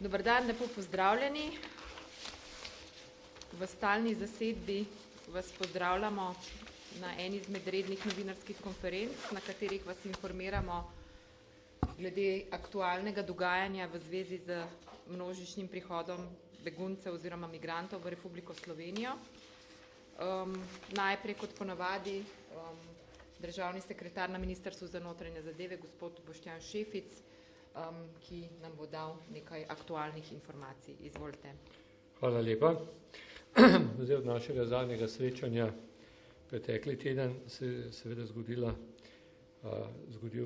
Dober dan, lepo pozdravljeni. V stalni zasedbi vas pozdravljamo na eni izmed rednih novinarskih konferenc, na katerih vas informiramo glede aktualnega dogajanja v zvezi z množičnim prihodom beguncev oziroma migrantov v Republiko Slovenijo. Najprej, kot ponavadi, državni sekretar na Ministrstvu za notranje zadeve, gospod Boštjan Šefic, ki nam bo dal nekaj aktualnih informacij. Izvolite. Hvala lepa. Zdaj od našega zadnjega srečanja pretekli teden se je seveda zgodil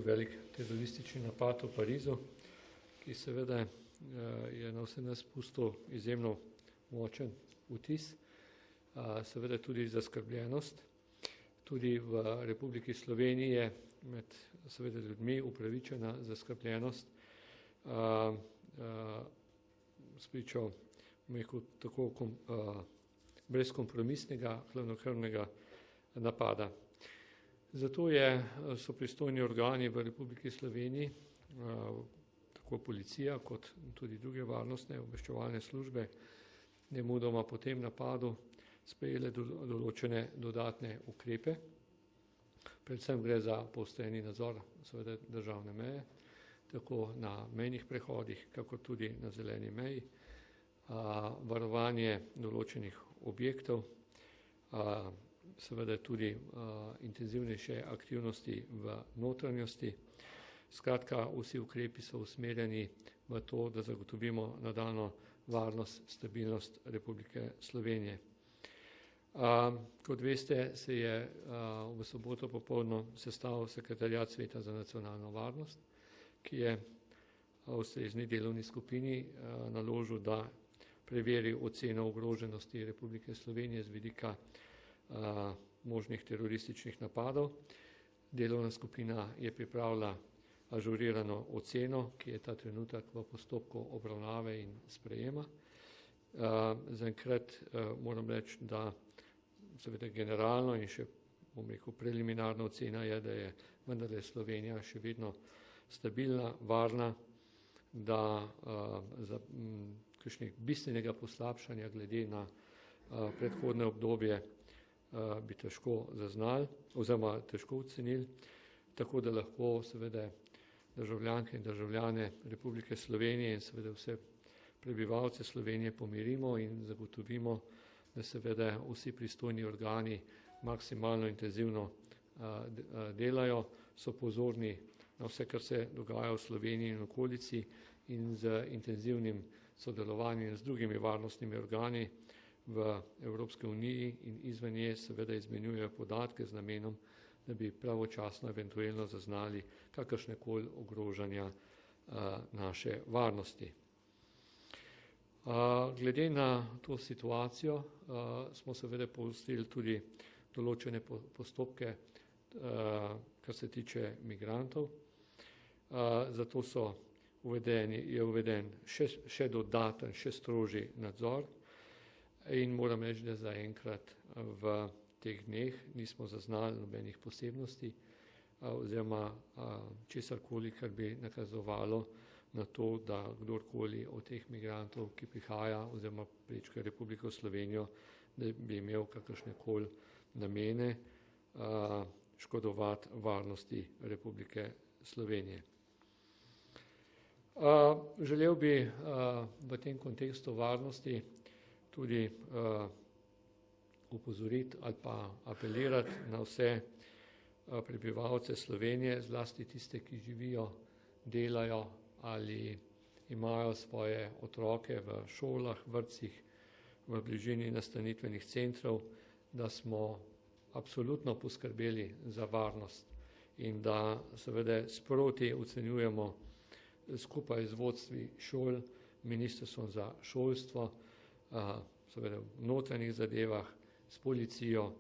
velik teroristični napad v Parizu, ki seveda je na vse nas pustil izjemno močen vtis, seveda tudi zaskrbljenost. Tudi v Republiki Sloveniji je med seveda ljudmi upravičena zaskrbljenost spričo tako brezkompromisnega, hladnokrvnega napada. Zato so pristojni organi v Republiki Sloveniji, tako policija kot tudi druge varnostne obveščevalne službe, nemudoma po tem napadu sprejele določene dodatne ukrepe. Predvsem gre za poostreni nadzor seveda državne meje, tako na mejnih prehodih, kako tudi na zeleni meji, varovanje določenih objektov, seveda tudi intenzivnejše aktivnosti v notranjosti. Skratka, vsi ukrepi so usmerjeni v to, da zagotovimo nadaljnjo varnost, stabilnost Republike Slovenije. Kot veste, se je v soboto popoldne sestal sekretariat Sveta za nacionalno varnost, ki je ustrezni delovni skupini naložil, da preveri oceno ogroženosti Republike Slovenije z vidika možnih terorističnih napadov. Delovna skupina je pripravila ažurirano oceno, ki je ta trenutek v postopku obravnave in sprejema. Zaenkrat moram reči, da seveda generalno in še, bom rekel, preliminarna ocena je, da je vendarle Slovenija še vedno stabilna, varna, da za kakšnega bistvenega poslabšanja glede na predhodne obdobje bi težko zaznali oziroma težko ocenili, tako da lahko seveda državljanke in državljane Republike Slovenije in seveda vse prebivalce Slovenije pomirimo in zagotovimo, da seveda vsi pristojni organi maksimalno intenzivno delajo, so pozorni na vse, kar se dogaja v Sloveniji in okolici in z intenzivnim sodelovanjem z drugimi varnostnimi organi v Evropske uniji in izven nje seveda izmenjujejo podatke z namenom, da bi pravočasno eventualno zaznali kakršnekoli ogrožanja naše varnosti. Glede na to situacijo smo seveda poostrili tudi določene postopke, kar se tiče migrantov. Zato je uveden še dodaten, še strožji nadzor in moram reči, da zaenkrat v teh dneh nismo zaznali nobenih posebnosti oziroma česarkoli, kar bi nakazovalo na to, da kdorkoli od teh migrantov, ki prihaja oziroma prečka Republiko Slovenijo, da bi imel kakršnekoli namene škodovati varnosti Republike Slovenije. Želel bi v tem kontekstu varnosti tudi opozoriti ali pa apelirati na vse prebivalce Slovenije, zlasti tiste, ki živijo, delajo ali imajo svoje otroke v šolah, vrtcih, v bližini nastanitvenih centrov, da smo absolutno poskrbeli za varnost in da seveda sproti ocenjujemo skupaj z vodstvi šol, Ministrstvom za šolstvo, seveda v notranjih zadevah, s policijo,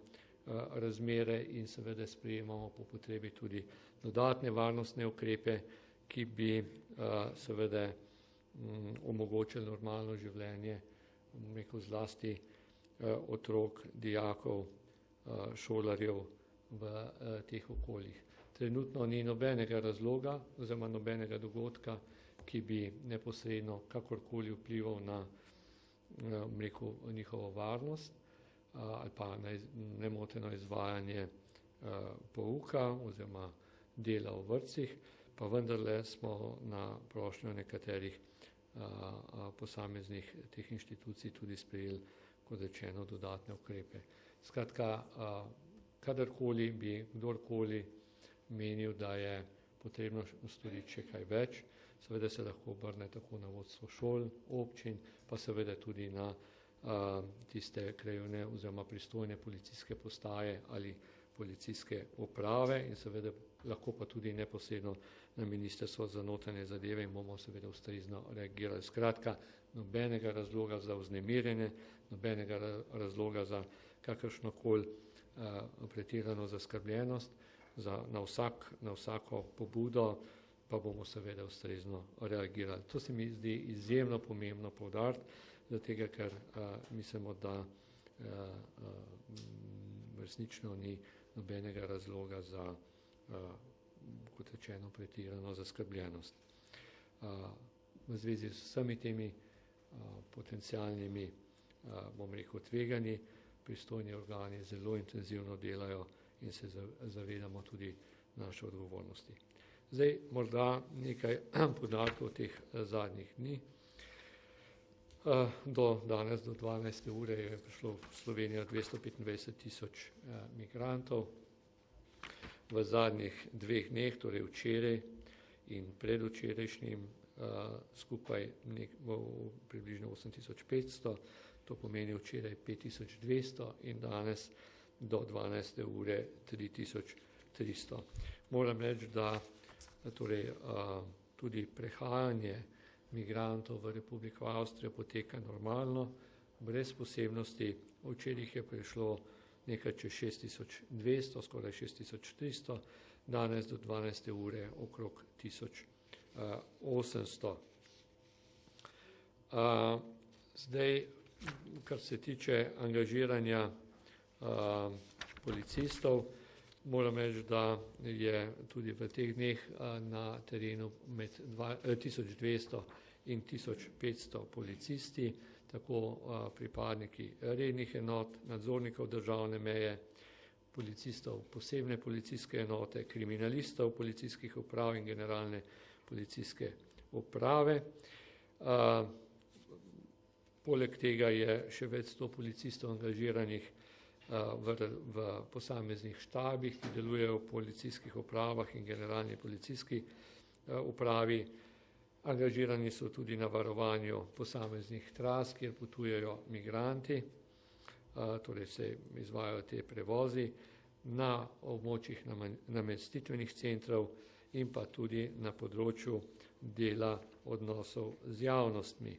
razmere in seveda sprejemamo po potrebi tudi dodatne varnostne ukrepe, ki bi seveda omogočili normalno življenje, rekel zlasti otrok, dijakov, šolarjev v teh okoljih. Trenutno ni nobenega razloga oziroma nobenega dogodka, ki bi neposredno kakorkoli vplival na njihovo varnost ali pa na nemoteno izvajanje pouka oziroma dela v vrtcih, pa vendarle smo na prošnjo nekaterih posameznih teh inštitucij tudi sprejeli, kot rečeno, dodatne ukrepe. Skratka, kadarkoli bi kdorkoli menil, da je potrebno storiti še kaj več, seveda se lahko obrne tako na vodstvo šol, občin, pa seveda tudi na tiste krajevne oziroma pristojne policijske postaje ali policijske uprave in seveda lahko pa tudi neposredno na Ministrstvo za notranje zadeve in bomo seveda ustrezno reagirali. Skratka, nobenega razloga za vznemirjenje, nobenega razloga za kakršnokoli pretirano zaskrbljenost, na vsako pobudo pa bomo seveda ustrezno reagirali. To se mi zdi izjemno pomembno poudariti, zato ker mislimo, da resnično ni nobenega razloga za, kot rečeno, pretirano zaskrbljenost. V zvezi s vsemi temi potencialnimi, bom rekel, tveganji, pristojni organi zelo intenzivno delajo in se zavedamo tudi naše odgovornosti. Zdaj, morda nekaj podatkov teh zadnjih dni. Do danes, do 12. ure je prišlo v Slovenijo 225.000 migrantov. V zadnjih 2 dneh, torej včeraj in predvčerajšnjim, skupaj približno 8.500, to pomeni včeraj 5.200 in danes do 12. ure 3.300. Moram reči, da torej, tudi prehajanje migrantov v Republiko Avstrijo poteka normalno, brez posebnosti. Včeraj je prišlo nekaj čez 6.200, skoraj 6.300, danes do 12. ure okrog 1.800. Zdaj, kar se tiče angažiranja policistov, moram reči, da je tudi v teh dneh na terenu med 1200 in 1500 policisti, tako pripadniki rednih enot, nadzornikov državne meje, policistov posebne policijske enote, kriminalistov policijskih uprav in generalne policijske uprave. Poleg tega je še več 100 policistov angažiranih v posameznih štabih, ki delujejo v policijskih upravah in generalni policijski upravi. Angažirani so tudi na varovanju posameznih tras, kjer potujejo migranti, torej se izvajajo te prevozi na območjih namestitvenih centrov in pa tudi na področju dela odnosov z javnostmi.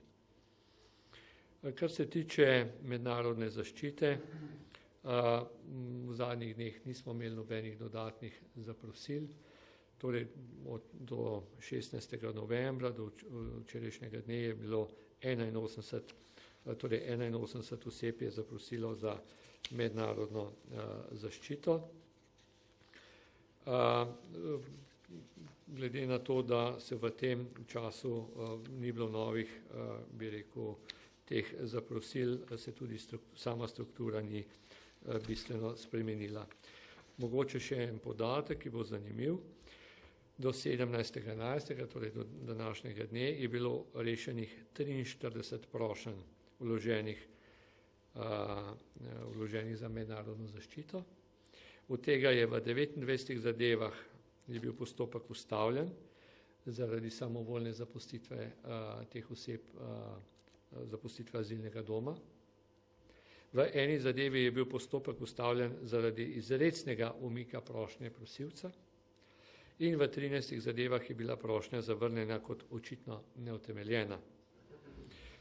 Kar se tiče mednarodne zaščite, v zadnjih dneh nismo imeli nobenih dodatnih zaprosil, torej do 16. novembra, do včerajšnjega dne je bilo 81 oseb je zaprosilo za mednarodno zaščito. Glede na to, da se v tem času ni bilo novih, bi rekel, teh zaprosil, se tudi sama struktura ni bistveno spremenila. Mogoče še en podatek, ki bo zanimiv. Do 17.11., torej do današnjega dne, je bilo rešenih 43 prošenj vloženih za mednarodno zaščito. Od tega je v 29 zadevah je bil postopek ustavljen zaradi samovoljne zapustitve teh oseb, zapustitve azilnega doma. V eni zadevi je bil postopek ustavljen zaradi izrecnega umika prošnje prosilca in v 13 zadevah je bila prošnja zavrnjena kot očitno neutemeljena.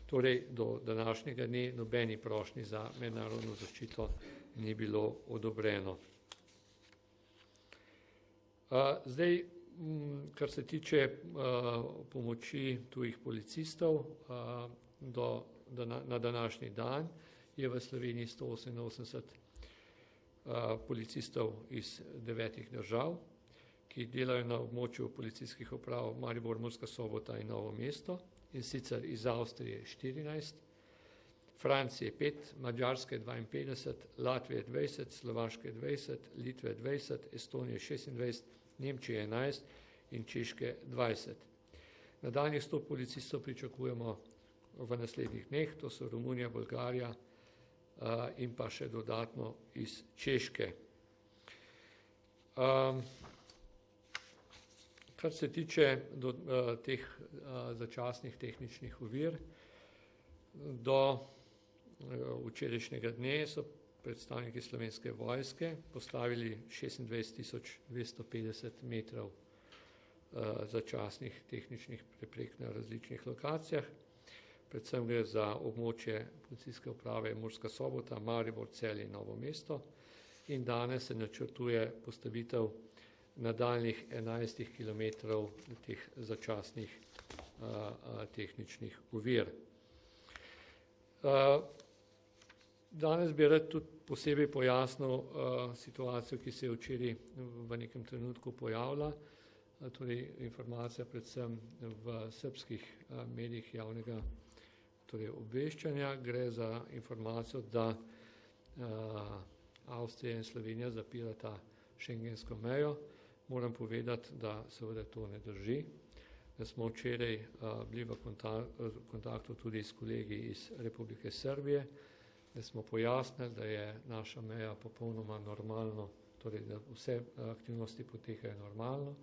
Torej, do današnjega dne nobeni prošnji za mednarodno zaščito ni bilo odobreno. Zdaj, kar se tiče pomoči tujih policistov, na današnji dan je v Sloveniji 188 policistov iz 9 držav, ki ki delajo na območju policijskih uprav Maribor, Murska Sobota in Novo mesto, in sicer iz Avstrije 14, Francije 5, Madžarske 52, Latvije 20, Slovaške 20, Litve 20, Estonije 26, Nemčije 11 in Češke 20. Nadaljnjih 100 policistov pričakujemo v naslednjih dneh, to so Romunija, Bolgarija in pa še dodatno iz Češke. Kar se tiče teh začasnih tehničnih ovir, do včerajšnjega dne so predstavniki Slovenske vojske postavili 26.250 metrov začasnih tehničnih preprek na različnih lokacijah. Predvsem gre za območje policijske uprave Murska Sobota, Maribor, Celje in Novo mesto in danes se načrtuje postavitev nadaljnjih 11 kilometrov teh začasnih tehničnih ovir. Danes bi rad tudi posebej pojasnil situacijo, ki se je včeraj v nekem trenutku pojavila, torej informacija predvsem v srbskih medijih javnega obveščanja. Gre za informacijo, da Avstrija in Slovenija zapirata šengensko mejo. Moram povedati, da seveda to ne drži, da smo včeraj bili v kontaktu tudi s kolegi iz Republike Srbije, da smo pojasnili, da je naša meja popolnoma normalno, torej da vse aktivnosti potekajo normalno,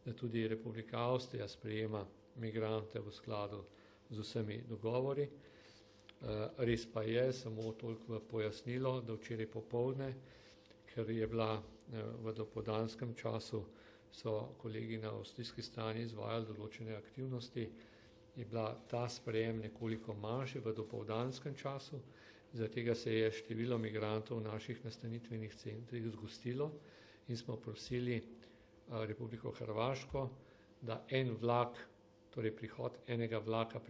da tudi Republika Avstrija sprejema migrante v skladu z vsemi dogovori. Res pa je, samo toliko pojasnilo, da včeraj popoldne, ker je bila v dopoldanskem času, so kolegi na avstrijski strani izvajali določene aktivnosti, je bila ta sprejem nekoliko manjši v dopoldanskem času, zaradi tega se je število migrantov v naših nastanitvenih centrih zgostilo in smo prosili Republiko Hrvaško, da en vlak, torej prihod enega vlaka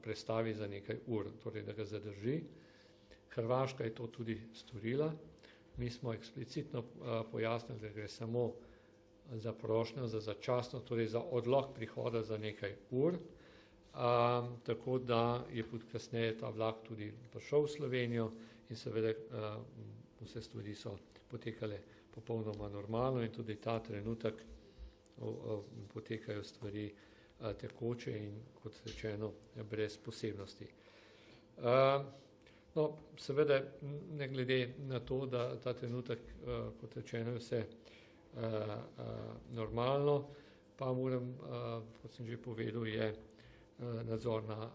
prestavi za nekaj ur, torej da ga zadrži. Hrvaška je to tudi storila. Mi smo eksplicitno pojasnili, da gre samo za prošnjo, za začasno, torej za odlog prihoda za nekaj ur, tako da je kasneje ta vlak tudi prišel v Slovenijo in seveda vse stvari so potekale popolnoma normalno in tudi ta trenutek potekajo stvari tekoče in, kot rečeno, brez posebnosti. No, seveda, ne glede na to, da ta trenutek, kot rečeno, je vse normalno, pa moram, kot sem že povedal, je nadzor na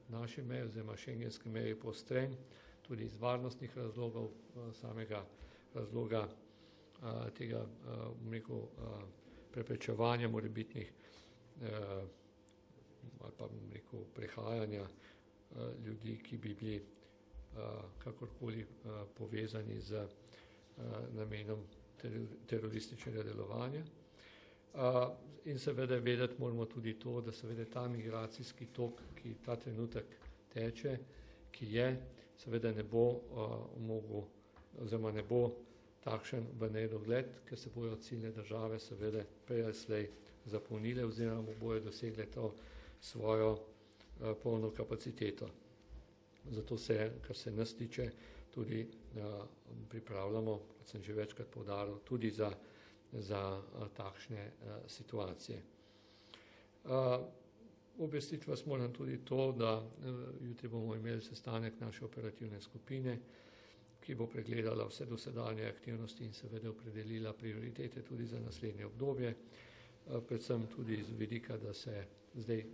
naši meji oziroma šengenski meji poostren, tudi iz varnostnih razlogov, samega razloga tega, bom rekel, preprečevanja morebitnih ali pa, bom rekel, prehajanja ljudi, ki bi bili kakorkoli povezani z namenom terorističnega delovanja. In seveda vedeti moramo tudi to, da seveda ta migracijski tok, ki ta trenutek teče, ki je, seveda ne bo mogel oziroma ne bo takšen v nedogled, ker se bojo ciljne države seveda prej ali slej zapolnile oziroma bojo dosegle to svojo polno kapaciteto. Zato se, kar se nas tiče, tudi pripravljamo, kot sem že večkrat poudaril, tudi za takšne situacije. Obvestiti vas moram tudi to, da jutri bomo imeli sestanek naše operativne skupine, ki bo pregledala vse dosedanje aktivnosti in seveda opredelila prioritete tudi za naslednje obdobje, predvsem tudi iz vidika, da se zdaj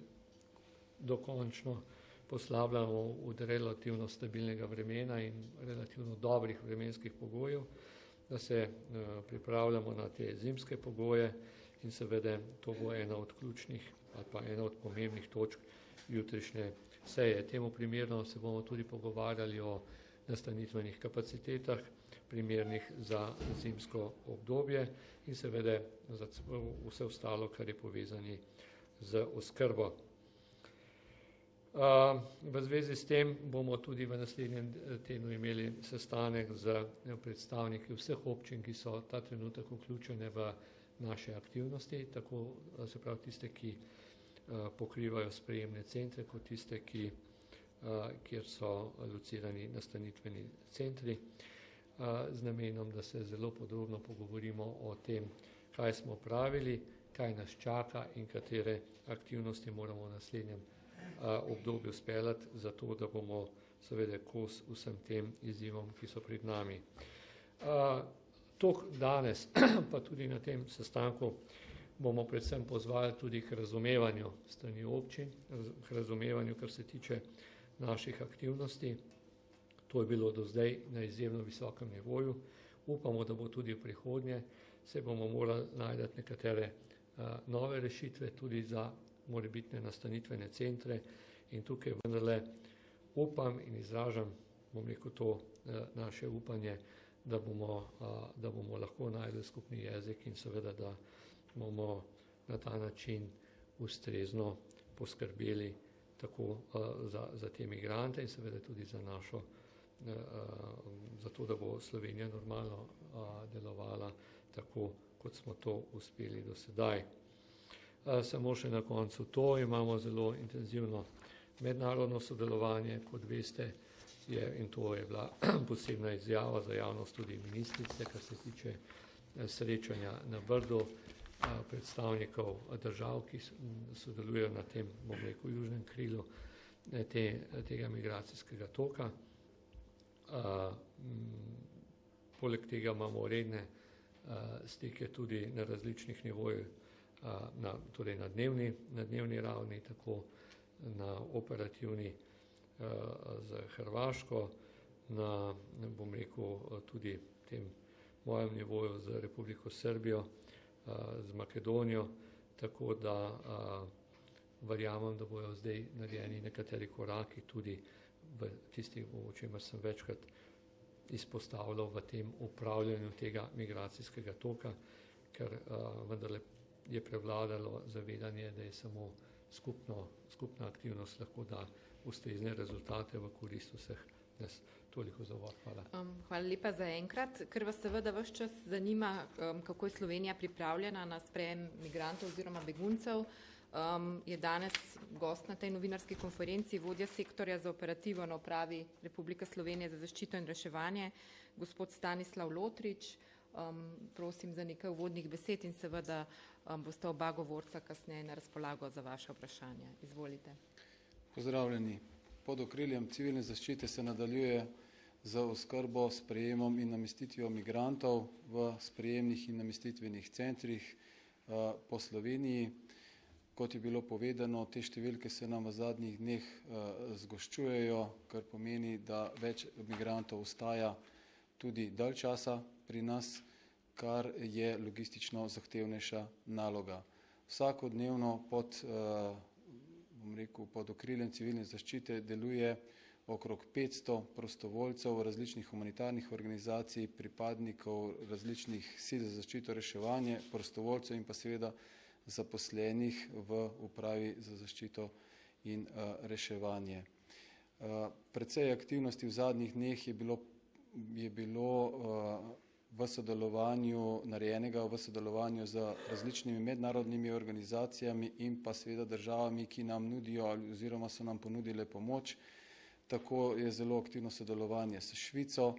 dokončno poslabljamo od relativno stabilnega vremena in relativno dobrih vremenskih pogojev, da se pripravljamo na te zimske pogoje in seveda to bo ena od ključnih ali pa ena od pomembnih točk jutrišnje seje. Temu primerno se bomo tudi pogovarjali o nastanitvenih kapacitetah, primernih za zimsko obdobje in seveda za vse ostalo, kar je povezani z oskrbo. V zvezi s tem bomo tudi v naslednjem tednu imeli sestanek z predstavniki vseh občin, ki so ta trenutek vključene v naše aktivnosti, tako se pravi tiste, ki pokrivajo sprejemne centre, kot tiste, kjer so locirani nastanitveni centri, z namenom, da se zelo podrobno pogovorimo o tem, kaj smo pravili, kaj nas čaka in katere aktivnosti moramo v naslednjem obdobju speljati, zato da bomo seveda kos vsem tem izzivom, ki so pred nami. To danes, pa tudi na tem sestanku, bomo predvsem pozvali tudi k razumevanju strani občin, k razumevanju, kar se tiče naših aktivnosti. To je bilo do zdaj na izjemno visokem nivoju. Upamo, da bo tudi v prihodnje, se bomo morali najti nekatere nove rešitve tudi za morebitne nastanitvene centre in tukaj vendarle upam in izražam, bom rekel, to naše upanje, da bomo lahko našli skupni jezik in seveda, da bomo na ta način ustrezno poskrbeli tako za te migrante in seveda tudi za našo, za to, da bo Slovenija normalno delovala tako, kot smo to uspeli do sedaj. Samo še na koncu to, imamo zelo intenzivno mednarodno sodelovanje, kot veste, in to je bila posebna izjava za javnost tudi ministrice, kar se tiče srečanja na Brdu predstavnikov držav, ki sodelujejo na tem, bom rekel, južnem krilu tega migracijskega toka. Poleg tega imamo redne stike tudi na različnih nivojih, torej na dnevni ravni, tako na operativni z Hrvaško, na, bom rekel, tudi tem mojem nivoju z Republiko Srbijo, z Makedonijo, tako da verjamem, da bojo zdaj narejeni nekateri koraki tudi v tistih, o čemer sem večkrat izpostavljal, v tem upravljanju tega migracijskega toka, ker vendarle je prevladalo zavedanje, da je samo skupna aktivnost lahko da ustrezne rezultate v korist vseh nas. Toliko za uvod. Hvala. Hvala lepa za enkrat. Ker vas seveda ves čas zanima, kako je Slovenija pripravljena na sprejem migrantov oziroma beguncev, je danes gost na tej novinarski konferenci vodja sektorja za operativo na Upravi Republike Slovenije za zaščito in reševanje, gospod Stanislav Lotrič. Prosim za nekaj uvodnih besed in seveda boste oba govorca kasneje na razpolago za vaše vprašanje. Izvolite. Pozdravljeni. Pod okriljem civilne zaščite se nadaljuje z oskrbo, sprejemom in namestitvijo migrantov v sprejemnih in namestitvenih centrih po Sloveniji. Kot je bilo povedano, te številke se nam v zadnjih dneh zgoščujejo, kar pomeni, da več migrantov ostaja tudi dalj časa pri nas, kar je logistično zahtevnejša naloga. Vsakodnevno pod okriljem civilne zaščite deluje okrog 500 prostovoljcev različnih humanitarnih organizacij, pripadnikov različnih sil za zaščito, reševanje, prostovoljcev in pa seveda zaposlenih v Upravi za zaščito in reševanje. Precej aktivnosti v zadnjih dneh je bilo v sodelovanju narejenega v sodelovanju z različnimi mednarodnimi organizacijami in pa seveda državami, ki nam nudijo oziroma so nam ponudile pomoč. Tako je zelo aktivno sodelovanje s Švico,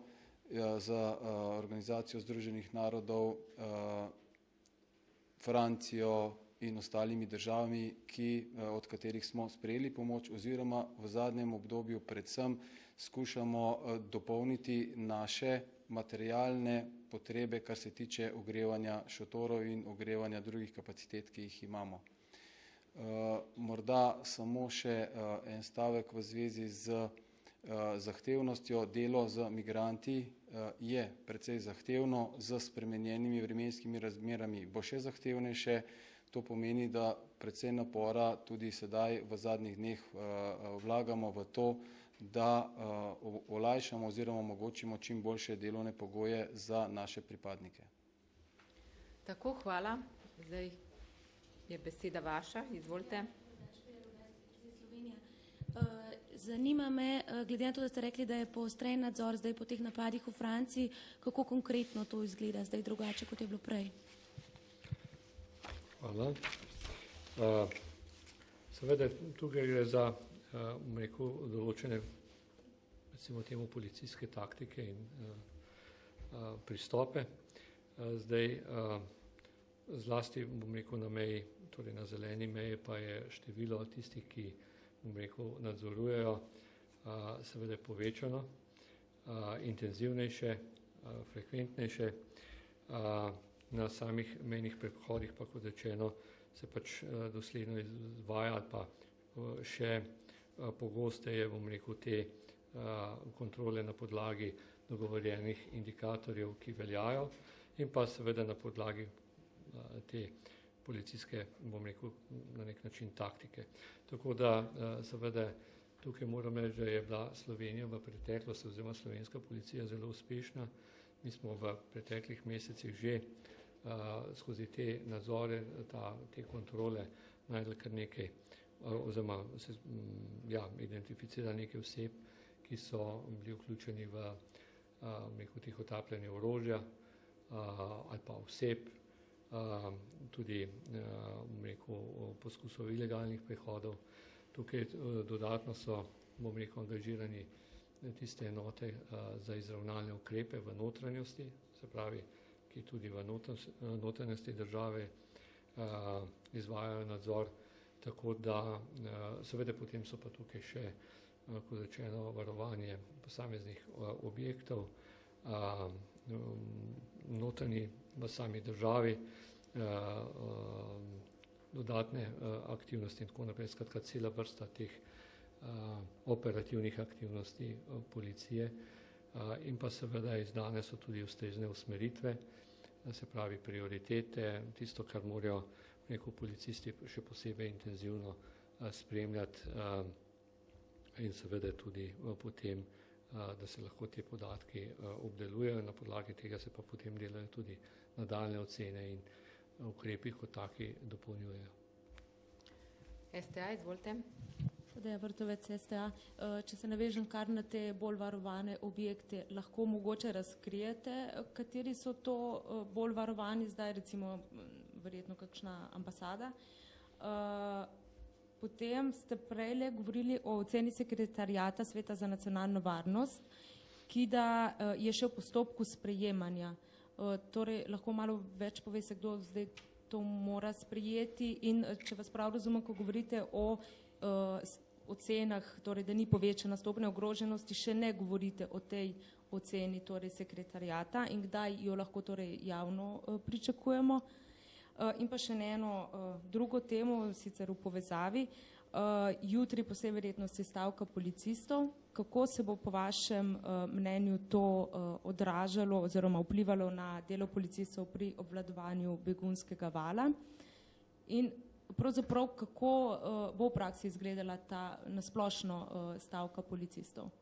z Organizacijo Združenih narodov, Francijo in ostalimi državami, od katerih smo sprejeli pomoč oziroma v zadnjem obdobju predvsem skušamo dopolniti naše materialne potrebe, kar se tiče ogrevanja šotorov in ogrevanja drugih kapacitet, ki jih imamo. Morda samo še en stavek v zvezi z zahtevnostjo. Delo z migranti je precej zahtevno, z spremenjenimi vremenskimi razmerami bo še zahtevnejše. To pomeni, da precej napora tudi sedaj v zadnjih dneh vlagamo v to, da olajšamo oziroma omogočimo čim boljše delovne pogoje za naše pripadnike. Tako, hvala. Zdaj je beseda vaša. Izvolite. Zanima me, glede na to, da ste rekli, da je poostren nadzor zdaj po teh napadih v Franciji, kako konkretno to izgleda zdaj drugače, kot je bilo prej? Hvala. Seveda tukaj gre za, določene, recimo temu, policijske taktike in pristope. Zdaj, zlasti, na meji, torej na zeleni meji, pa je število tistih, ki, nadzorujejo, seveda povečano, intenzivnejše, frekventnejše. Na samih mejnih prehodih pa, kot rečeno, se pač dosledno izvaja ali pa še pogosteje, te kontrole na podlagi dogovorjenih indikatorjev, ki veljajo, in pa seveda na podlagi te policijske, na nek način taktike. Tako da seveda tukaj moram reči, da je bila Slovenija v preteklosti oziroma slovenska policija zelo uspešna. Mi smo v preteklih mesecih že skozi te nadzore, te kontrole najdli kar nekaj, oziroma identificirali nekaj oseb, ki so bili vključeni v tihotapljanje orožja ali pa oseb, tudi poskusov ilegalnih prehodov. Tukaj dodatno so, angažirani tiste enote za izravnalne ukrepe v notranjosti, se pravi, ki tudi v notranjosti države izvajajo nadzor, tako da seveda potem so pa tukaj še, kot rečeno, varovanje posameznih objektov, notranji v sami državi, dodatne aktivnosti in tako naprej, skratka cela vrsta teh operativnih aktivnosti policije, in pa seveda izdane so tudi ustrezne usmeritve, se pravi prioritete, tisto, kar morajo policisti še posebej intenzivno spremljati, in seveda tudi potem, da se lahko te podatki obdelujejo, na podlagi tega se pa potem delajo tudi nadaljne ocene in ukrepi kot taki dopolnjujejo. STA, izvolite. Tadeja Vrtovec, STA. Če se navežem kar na te bolj varovane objekte, lahko mogoče razkrijete, kateri so to bolj varovani, zdaj recimo verjetno kakšna ambasada. Potem ste prejle govorili o oceni sekretariata Sveta za nacionalno varnost, ki da je še v postopku sprejemanja. Torej, lahko malo več poveste, kdo zdaj to mora sprejeti, in če vas prav razumem, ko govorite o ocenah, torej, da ni povečana stopnja ogroženosti, še ne govorite o tej oceni, torej sekretariata, in kdaj jo lahko torej javno pričakujemo. In pa še eno drugo temo, sicer v povezavi. Jutri po vsej verjetnosti stavka policistov. Kako se bo po vašem mnenju to odražalo oziroma vplivalo na delo policistov pri obvladovanju begunskega vala? In pravzaprav, kako bo v praksi izgledala ta nasplošno stavka policistov?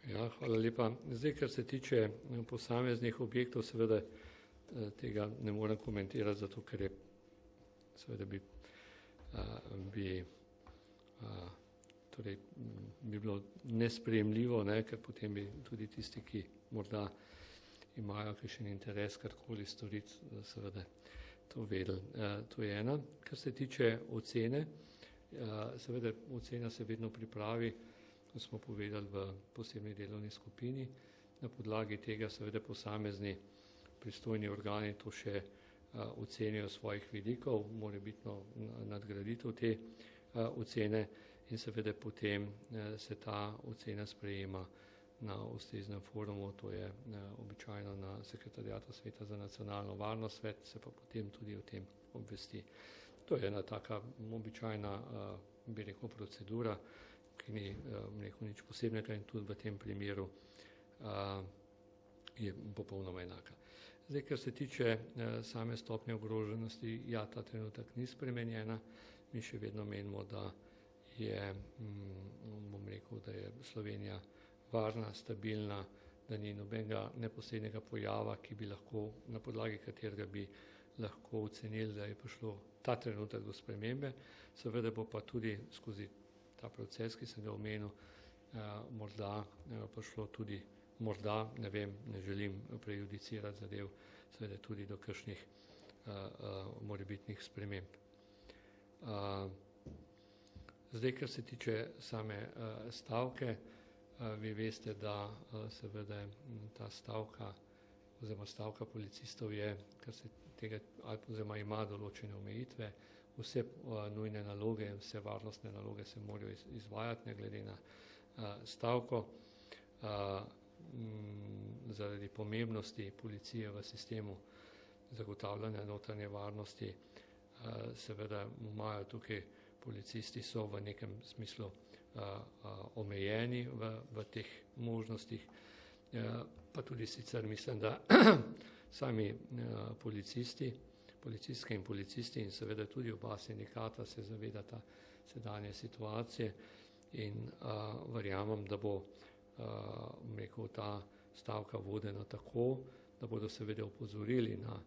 Ja, hvala lepa. Zdaj, kar se tiče posameznih objektov, seveda tega ne morem komentirati, zato ker je seveda bi bilo nesprejemljivo, ker potem bi tudi tisti, ki morda imajo kakšen interes karkoli storiti, seveda to vedeli. To je ena. Kar se tiče ocene, seveda ocena se vedno pripravi, kot smo povedali, v posebni delovni skupini. Na podlagi tega seveda posamezni pristojni organi to še ocenijo svojih vidikov, morebitno nadgraditev te ocene, in seveda potem se ta ocena sprejema na ustreznem forumu, to je običajno na sekretariatu Sveta za nacionalno varnost, svet se pa potem tudi o tem obvesti. To je ena taka običajna, bi rekel, procedura, ki ni nič posebnega, in tudi v tem primeru je popolnoma enaka. Zdaj, kar se tiče same stopnje ogroženosti, ja, ta trenutek ni spremenjena. Mi še vedno menimo, da je, da je Slovenija varna, stabilna, da ni nobenega neposrednega pojava, ki bi lahko, na podlagi katerega bi lahko ocenili, da je prišlo ta trenutek do spremembe. Seveda bo pa tudi skozi ta proces, ki sem ga omenil, morda prišlo tudi, morda, ne vem, ne želim prejudicirati zadev, seveda tudi do kakšnih morebitnih sprememb. Zdaj, kar se tiče same stavke, vi veste, da seveda ta stavka oziroma stavka policistov je, kar se tega, oziroma ima določene omejitve, vse nujne naloge, vse varnostne naloge se morajo izvajati, ne glede na stavko. Zaradi pomembnosti policije v sistemu zagotavljanja notranje varnosti, seveda imajo tukaj policisti so v nekem smislu omejeni v teh možnostih, pa tudi sicer mislim, da sami policistke in policisti in seveda tudi oba sindikata se zavedata sedanje situacije in verjamem, da bo rekel, ta stavka vodena tako, da bodo seveda opozorili na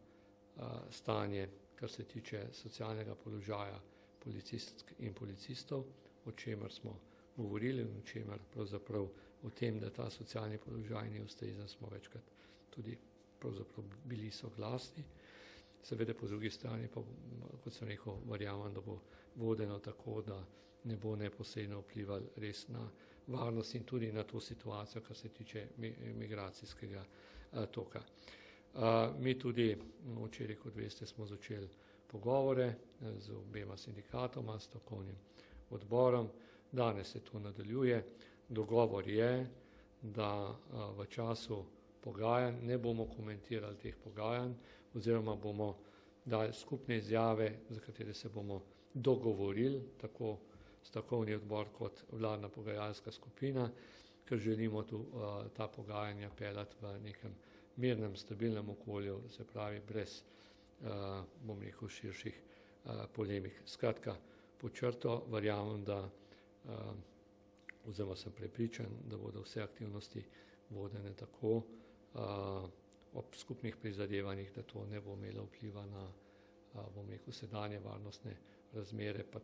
stanje, kar se tiče socialnega položaja policistk in policistov, o čemer smo govorili in o čemer pravzaprav o tem, da ta socialni položaj ni ustrezen, smo večkrat tudi pravzaprav bili soglasni. Seveda po drugi strani pa, kot sem rekel, verjamem, da bo vodeno tako, da ne bo neposredno vplival res na varnost in tudi na to situacijo, kar se tiče migracijskega toka. Mi tudi včeraj, kot veste, smo začeli pogovore z obema sindikatoma, s strokovnim odborom. Danes se to nadaljuje. Dogovor je, da v času pogajanj ne bomo komentirali teh pogajanj oziroma bomo dali skupne izjave, za katere se bomo dogovorili, tako strokovni odbor kot vladna pogajalska skupina, ker želimo ta pogajanja peljati v nekem mirnem, stabilnem okolju, se pravi brez, bom rekel, širših polemik. Skratka, pod črto verjamem, da oziroma sem prepričan, da bodo vse aktivnosti vodene tako ob skupnih prizadevanjih, da to ne bo imelo vpliva na, bom rekel, sedanje varnostne razmere, pa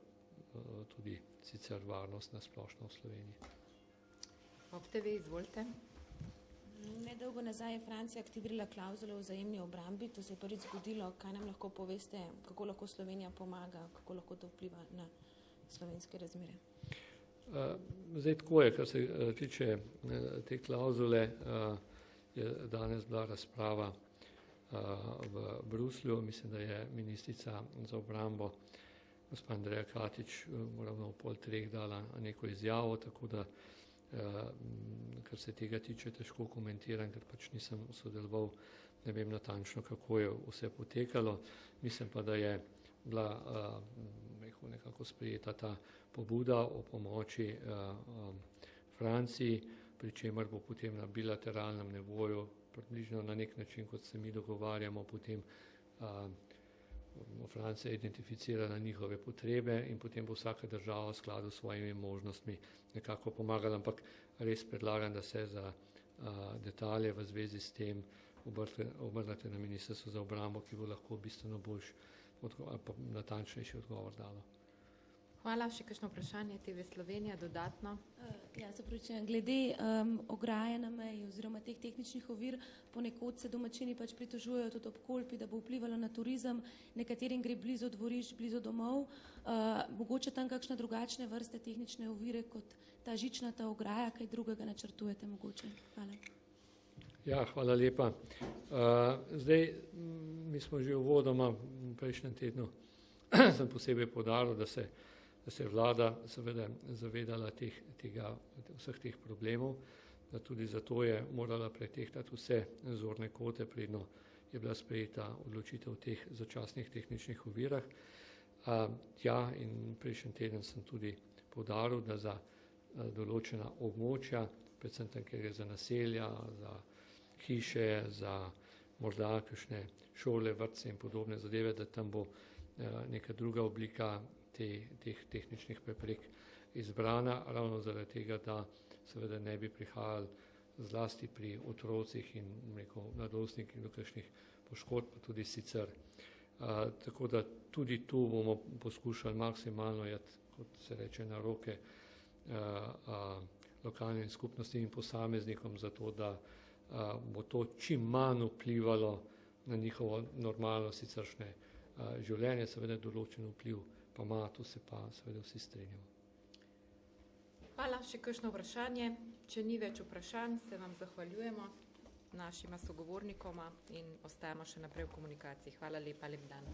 tudi sicer varnost na splošno v Sloveniji. OPTV, izvolite. Nedolgo nazaj je Francija aktivirala klavzulo o vzajemni obrambi, to se je prvič zgodilo. Kaj nam lahko poveste, kako lahko Slovenija pomaga, kako lahko to vpliva na slovenske razmere? Zdaj tako je, kar se tiče te klavzule, je danes bila razprava v Bruslju, mislim, da je ministrica za obrambo gospa Andreja Katič ravno ob 2:30 dala neko izjavo, tako da kar se tega tiče, težko komentiram, ker pač nisem sodeloval, ne vem natančno, kako je vse potekalo. Mislim pa, da je bila nekako sprejeta ta pobuda o pomoči Franciji, pri čemer bo potem na bilateralnem nivoju, približno na nek način, kot se mi dogovarjamo, potem Francija identificirala njihove potrebe in potem bo vsaka država v skladu s svojimi možnostmi nekako pomagala, ampak res predlagam, da se za detalje v zvezi s tem obrnete na Ministrstvo za obrambo, ki bo lahko bistveno boljši ali pa natančnejši odgovor dalo. Hvala. Še kakšno vprašanje TV Slovenija dodatno? Ja, se pravičujem. Glede ograje na meji oziroma teh tehničnih ovir, ponekod se domačini pač pritožujejo tudi ob Kolpi, da bo vplivalo na turizem, nekaterim gre blizu dvorišč, blizu domov. Mogoče tam kakšne drugačne vrste tehnične ovire kot ta žičnata ograja, kaj drugega načrtujete mogoče? Hvala. Ja, hvala lepa. Zdaj, mi smo že uvodoma v prejšnjem tednu sem posebej poudaril, da se vlada seveda zavedala vseh teh problemov, da tudi zato je morala pretehtati vse zorne kote, predno je bila sprejeta odločitev o teh začasnih tehničnih ovirah. Ja, in prejšnji teden sem tudi poudaril, da za določena območja, predvsem tam, kjer je za naselja, za hiše, za morda kakšne šole, vrtce in podobne zadeve, da tam bo neka druga oblika teh tehničnih preprek izbrana, ravno zaradi tega, da seveda ne bi prihajali zlasti pri otrocih in mladostnikih do kakšnih poškodb, pa tudi sicer. Tako da tudi tu bomo poskušali maksimalno jeti, kot se reče, na roke lokalnim skupnostim in posameznikom za to, da bo to čim manj vplivalo na njihovo normalno siceršnje življenje, seveda določen vpliv pa ima, tu se pa seveda vsi strinjamo. Hvala. Še kakšno vprašanje? Če ni več vprašanj, se vam zahvaljujemo našima sogovornikoma in ostajamo še naprej v komunikaciji. Hvala lepa, lep dan.